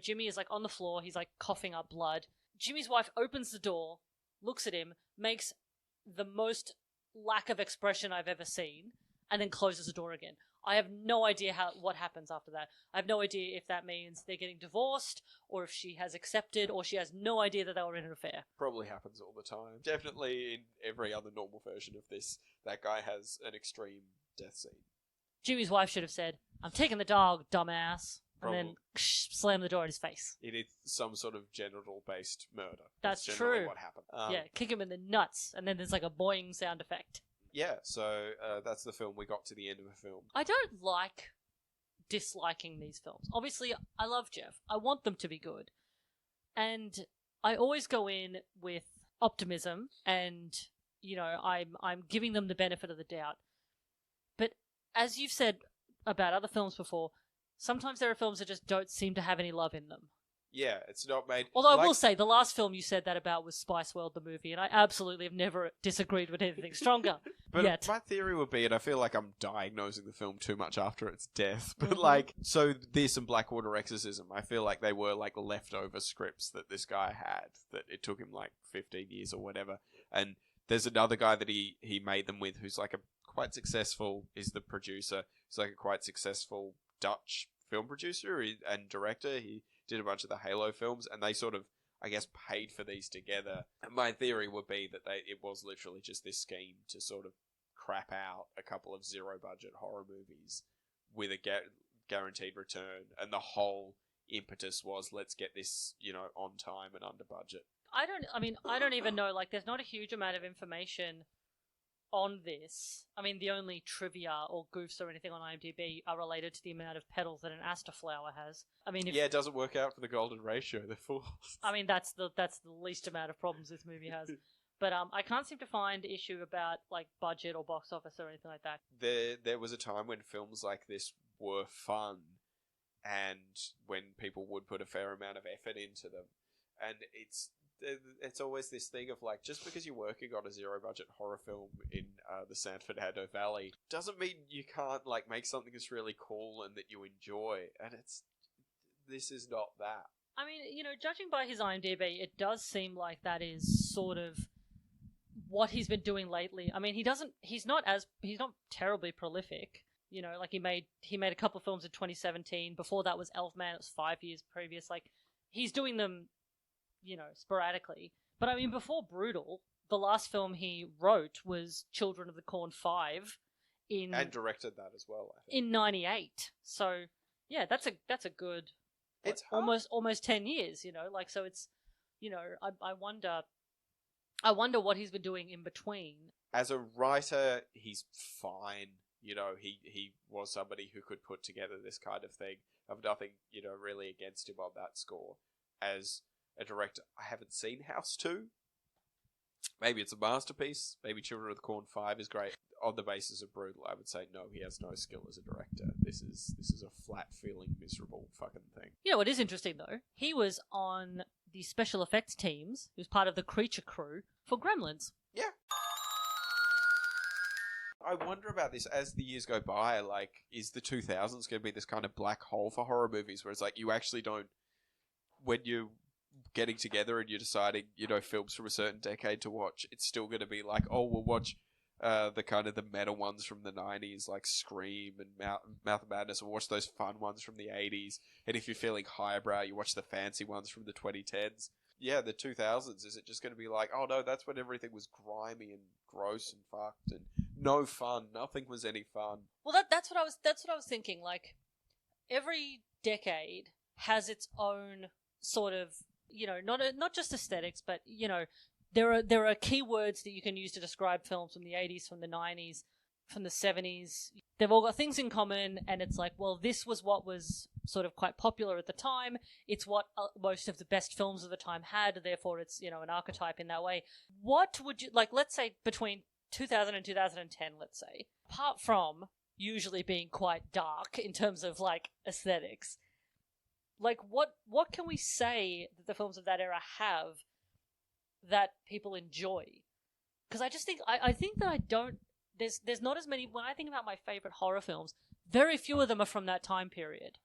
Jimmy is like on the floor. He's like coughing up blood. Jimmy's wife opens the door, looks at him, makes the most lack of expression I've ever seen, and then closes the door again. I have no idea what happens after that. I have no idea if that means they're getting divorced, or if she has accepted, or she has no idea that they were in an affair. Probably happens all the time. Definitely in every other normal version of this, that guy has an extreme death scene. Jimmy's wife should have said, "I'm taking the dog, dumbass," and then Probably. slam the door in his face. It is some sort of genital-based murder. That's generally true. what happened. Yeah, kick him in the nuts, and then there's like a boing sound effect. Yeah, so that's the film. We got to the end of a film. I don't like disliking these films. Obviously, I love Jeff. I want them to be good. And I always go in with optimism and, I'm giving them the benefit of the doubt. But as you've said about other films before, sometimes there are films that just don't seem to have any love in them. Yeah, it's not made... Although I will say, the last film you said that about was Spice World, the movie, and I absolutely have never disagreed with anything stronger. But yet. my theory would be, and I feel like I'm diagnosing the film too much after its death, but so this and Blackwater Exorcism, I feel like they were like leftover scripts that this guy had, that it took him like 15 years or whatever. And there's another guy that he made them with who's like quite successful, is the producer. He's like a quite successful Dutch film producer and director. He did a bunch of the Halo films, and they sort of, I guess, paid for these together. And my theory would be that it was literally just this scheme to sort of crap out a couple of zero-budget horror movies with a guaranteed return, and the whole impetus was, let's get this, on time and under budget. I don't even know, there's not a huge amount of information on this. I mean, the only trivia or goofs or anything on IMDb are related to the amount of petals that an aster flower has. I mean, it doesn't work out for the golden ratio, they're fools. I mean, that's the least amount of problems this movie has. But I can't seem to find issue about budget or box office or anything like that. There was a time when films like this were fun, and when people would put a fair amount of effort into them, and it's always this thing of just because you're working on a zero-budget horror film in the Sanford Haddo Valley doesn't mean you can't make something that's really cool and that you enjoy. And this is not that. I mean, judging by his IMDb, it does seem like that is sort of what he's been doing lately. I mean, he's not terribly prolific. He made a couple of films in 2017. Before that was Elfman. It was 5 years previous. He's doing them, sporadically. But I mean, before Brutal, the last film he wrote was Children of the Corn 5 and directed that as well, I think. In 98. So yeah, that's a good. It's almost 10 years. So it's, I wonder what he's been doing in between. As a writer, he's fine. He was somebody who could put together this kind of thing. I've nothing, really against him on that score. As a director, I haven't seen House 2. Maybe it's a masterpiece. Maybe Children of the Corn 5 is great. On the basis of Brutal, I would say no, he has no skill as a director. This is a flat-feeling, miserable fucking thing. What is interesting, though? He was on the special effects teams. He was part of the creature crew for Gremlins. Yeah. I wonder about this as the years go by. Is the 2000s going to be this kind of black hole for horror movies where it's you actually don't, when you're getting together and you're deciding, films from a certain decade to watch, it's still going to be we'll watch the kind of the meta ones from the 90s, like Scream and Mouth of Madness, or watch those fun ones from the 80s. And if you're feeling highbrow, you watch the fancy ones from the 2010s. Yeah, the 2000s, is it just going to be oh no, that's when everything was grimy and gross and fucked and no fun, nothing was any fun? Well, that's what I was thinking. Every decade has its own sort of, not just aesthetics, but there are keywords that you can use to describe films from the 80s, from the 90s, from the 70s. They've all got things in common, and it's this was what was sort of quite popular at the time. It's what most of the best films of the time had, therefore it's, an archetype in that way. What would you, let's say between 2000 and 2010, let's say, apart from usually being quite dark in terms of, aesthetics, Like, what can we say that the films of that era have that people enjoy? Because I just think I think that I don't. There's not as many. When I think about my favorite horror films, very few of them are from that time period.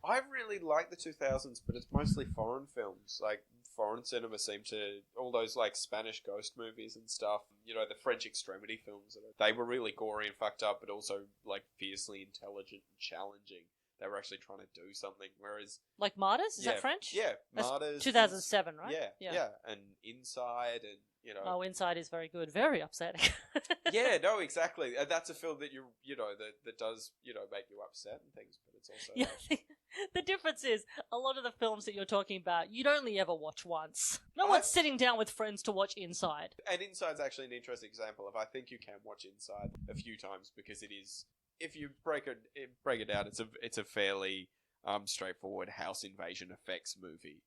I really like the 2000s, but it's mostly foreign films. Like, foreign cinema seemed to... All those, like, Spanish ghost movies and stuff. You know, the French extremity films. They were really gory and fucked up, but also, like, fiercely intelligent and challenging. They were actually trying to do something, whereas... Like Martyrs? Is that French? Yeah, That's Martyrs. 2007, right? Yeah. And Inside, and, you know... Oh, Inside is very good. Very upsetting. Yeah, no, exactly. And that's a film that, you know, that does, you know, make you upset and things, but it's also... Yeah, the difference is, a lot of the films that you're talking about, you'd only ever watch once. No one's sitting down with friends to watch Inside. And Inside's actually an interesting example of, I think you can watch Inside a few times, because it is... If you break it down, it's a fairly straightforward house invasion effects movie.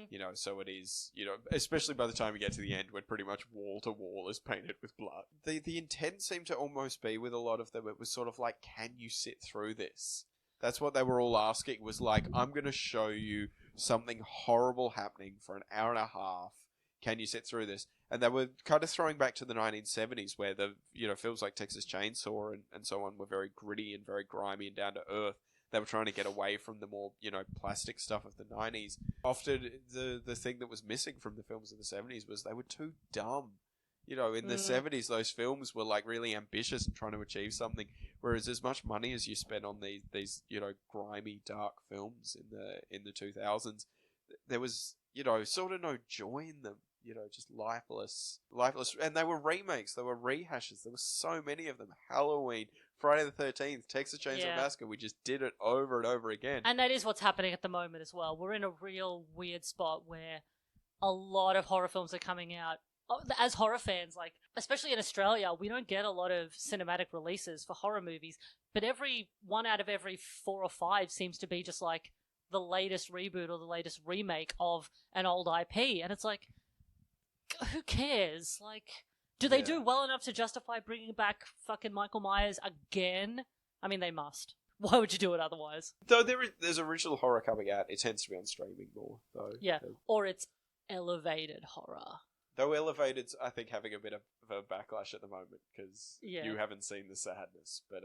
You know, so it is, you know, especially by the time you get to the end, when pretty much wall to wall is painted with blood. The intent seemed to almost be, with a lot of them, it was sort of like, can you sit through this? That's what they were all asking, was like, I'm going to show you something horrible happening for an hour and a half. Can you sit through this? And they were kind of throwing back to the 1970s, where the, you know, films like Texas Chainsaw and so on were very gritty and very grimy and down to earth. They were trying to get away from the more, you know, plastic stuff of the 90s. Often the thing that was missing from the films of the 70s was they were too dumb. You know, in the 70s, those films were like really ambitious and trying to achieve something. Whereas as much money as you spend on these, you know, grimy, dark films in the 2000s, there was, you know, sort of no joy in them. You know, just lifeless. And they were remakes. They were rehashes. There were so many of them. Halloween, Friday the 13th, Texas Chainsaw Massacre. We just did it over and over again. And that is what's happening at the moment as well. We're in a real weird spot where a lot of horror films are coming out. As horror fans, like, especially in Australia, we don't get a lot of cinematic releases for horror movies. But every one out of every 4 or 5 seems to be just like the latest reboot or the latest remake of an old IP. And it's like, who cares? Like, do they do well enough to justify bringing back fucking Michael Myers again? I mean, they must. Why would you do it otherwise? Though there's original horror coming out, it tends to be on streaming more, though. Yeah, or it's elevated horror. Though Elevated's, I think, having a bit of a backlash at the moment, because you haven't seen The Sadness. But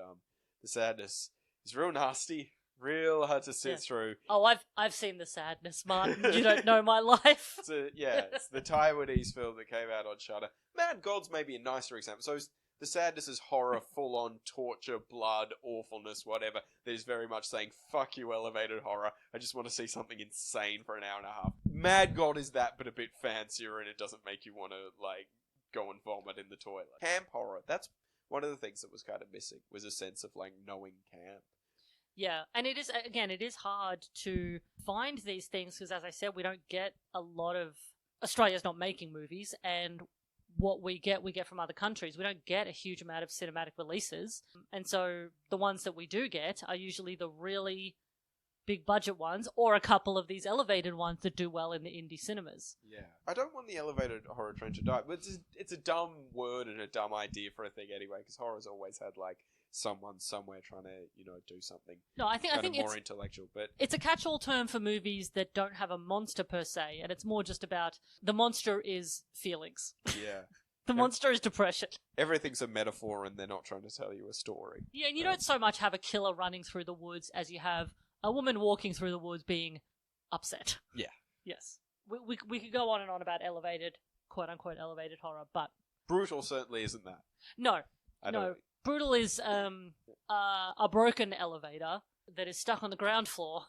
The Sadness is real nasty, real hard to sit through. Oh, I've seen The Sadness, Martin. You don't know my life. It's the Taiwanese film that came out on Shudder. Mad Gods may be a nicer example. So The Sadness is horror, full-on torture, blood, awfulness, whatever. That is very much saying, fuck you, elevated horror. I just want to see something insane for an hour and a half. Mad God is that, but a bit fancier, and it doesn't make you want to, like, go and vomit in the toilet. Camp horror. That's one of the things that was kind of missing, was a sense of, like, knowing camp. Yeah, and it is hard to find these things, because as I said, we don't get a lot of... Australia's not making movies, and what we get from other countries. We don't get a huge amount of cinematic releases, and so the ones that we do get are usually the really big budget ones, or a couple of these elevated ones that do well in the indie cinemas. Yeah. I don't want the elevated horror trend to die, but it's a dumb word and a dumb idea for a thing anyway, because horror's always had, like, someone somewhere trying to, you know, do something. No, I think more intellectual, but it's a catch-all term for movies that don't have a monster per se, and it's more just about the monster is feelings. Yeah. The monster is depression. Everything's a metaphor, and they're not trying to tell you a story. Yeah, and you don't so much have a killer running through the woods as you have a woman walking through the woods being upset. Yeah. Yes. We could go on and on about elevated, quote-unquote elevated horror, but... Brutal certainly isn't that. No. Brutal is a broken elevator that is stuck on the ground floor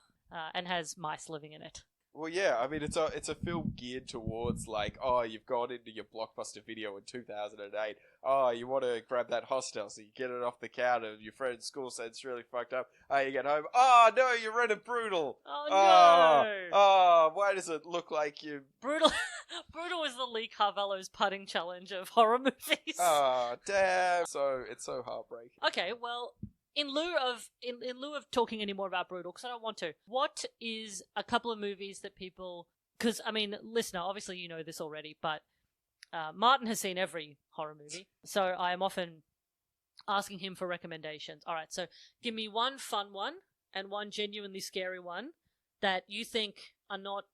and has mice living in it. Well, yeah, I mean, it's a film geared towards, like, oh, you've gone into your Blockbuster video in 2008. Oh, you want to grab that hostel, so you get it off the counter. Your friend at school said it's really fucked up. Oh, you get home. Oh, no, you rented Brutal. Oh, no. Oh, why does it look like you... Brutal is the Lee Carvello's putting challenge of horror movies. Oh, damn. It's so heartbreaking. Okay, well... In lieu of talking any more about Brutal, because I don't want to, what is a couple of movies that people... Because, I mean, listener, obviously you know this already, but Martin has seen every horror movie, so I am often asking him for recommendations. All right, so give me one fun one and one genuinely scary one, that you think are not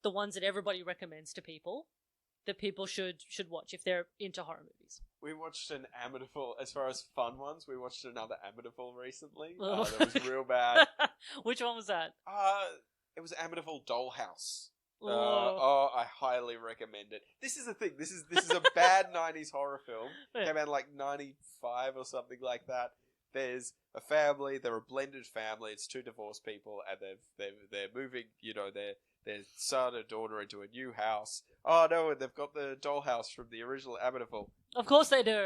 the ones that everybody recommends to people that people should watch if they're into horror movies? We watched an Amityville, as far as fun ones, we watched another Amityville recently. Oh. That was real bad. Which one was that? It was Amityville Dollhouse. Oh. I highly recommend it. This is the thing. This is a bad 90s horror film. Yeah. Came out in like 95 or something like that. There's a family. They're a blended family. It's two divorced people, and they're moving. Their son and daughter into a new house. Oh no! And they've got the dollhouse from the original Amityville. Of course they do.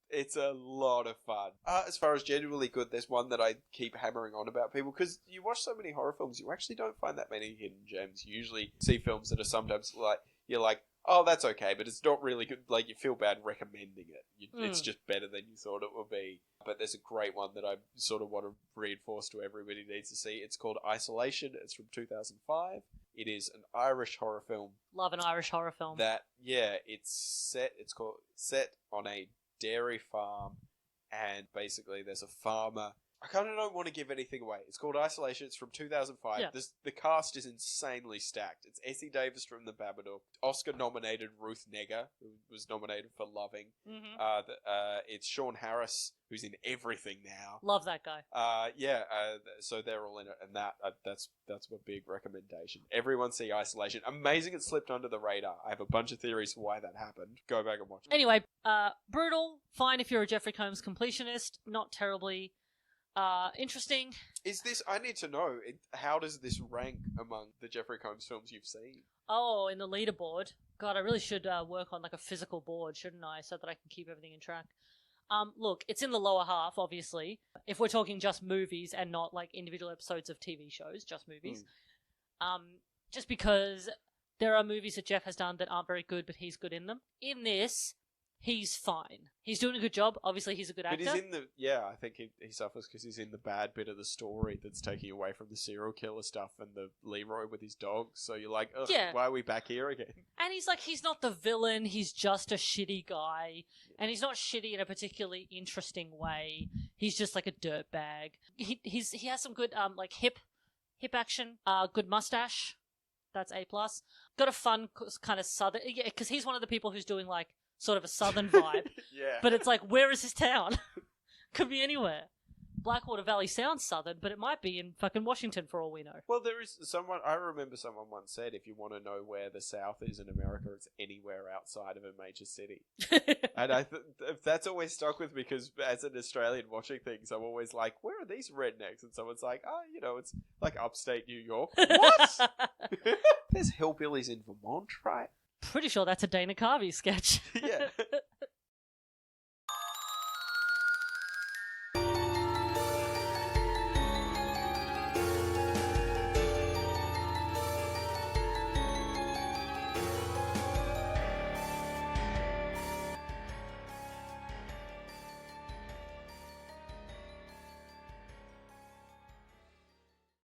It's a lot of fun. As far as genuinely good, there's one that I keep hammering on about people, because you watch so many horror films, you actually don't find that many hidden gems. You usually see films that are sometimes like, you're like, oh, that's okay, but it's not really good. Like, you feel bad recommending it. It's just better than you thought it would be. But there's a great one that I sort of want to reinforce to everybody needs to see. It's called Isolation. It's from 2005. It is an Irish horror film. Love an Irish horror film. It's set on a dairy farm, and basically there's a farmer. I kind of don't want to give anything away. It's called Isolation. It's from 2005. Yeah. The cast is insanely stacked. It's Essie Davis from The Babadook, Oscar-nominated Ruth Negga, who was nominated for Loving. Mm-hmm. It's Sean Harris, who's in everything now. Love that guy. So they're all in it, and that's my big recommendation. Everyone see Isolation. Amazing it slipped under the radar. I have a bunch of theories for why that happened. Go back and watch it. Anyway, brutal. Fine if you're a Jeffrey Combs completionist. Not terribly interesting. Is this? I need to know. How does this rank among the Jeffrey Combs films you've seen? Oh, in the leaderboard. God, I really should work on like a physical board, shouldn't I, so that I can keep everything in track. Look, it's in the lower half, obviously. If we're talking just movies and not like individual episodes of TV shows, just movies. Just because there are movies that Jeff has done that aren't very good, but he's good in them. In this, he's fine. He's doing a good job. Obviously, he's a good actor. But he's in the... Yeah, I think he suffers because he's in the bad bit of the story that's taking away from the serial killer stuff and the Leroy with his dogs. So you're like, ugh, why are we back here again? And he's like, he's not the villain. He's just a shitty guy. And he's not shitty in a particularly interesting way. He's just like a dirtbag. He has some good like hip action. Good mustache. That's A+. Got a fun kind of southern... Yeah, because he's one of the people who's doing like sort of a southern vibe. Yeah. But it's like, where is his town? Could be anywhere. Blackwater Valley sounds southern, but it might be in fucking Washington for all we know. Well, there is someone... I remember someone once said, if you want to know where the South is in America, it's anywhere outside of a major city. And that's always stuck with me, because as an Australian watching things, I'm always like, where are these rednecks? And someone's like, it's like upstate New York. What? There's hillbillies in Vermont, right? Pretty sure that's a Dana Carvey sketch. Yeah.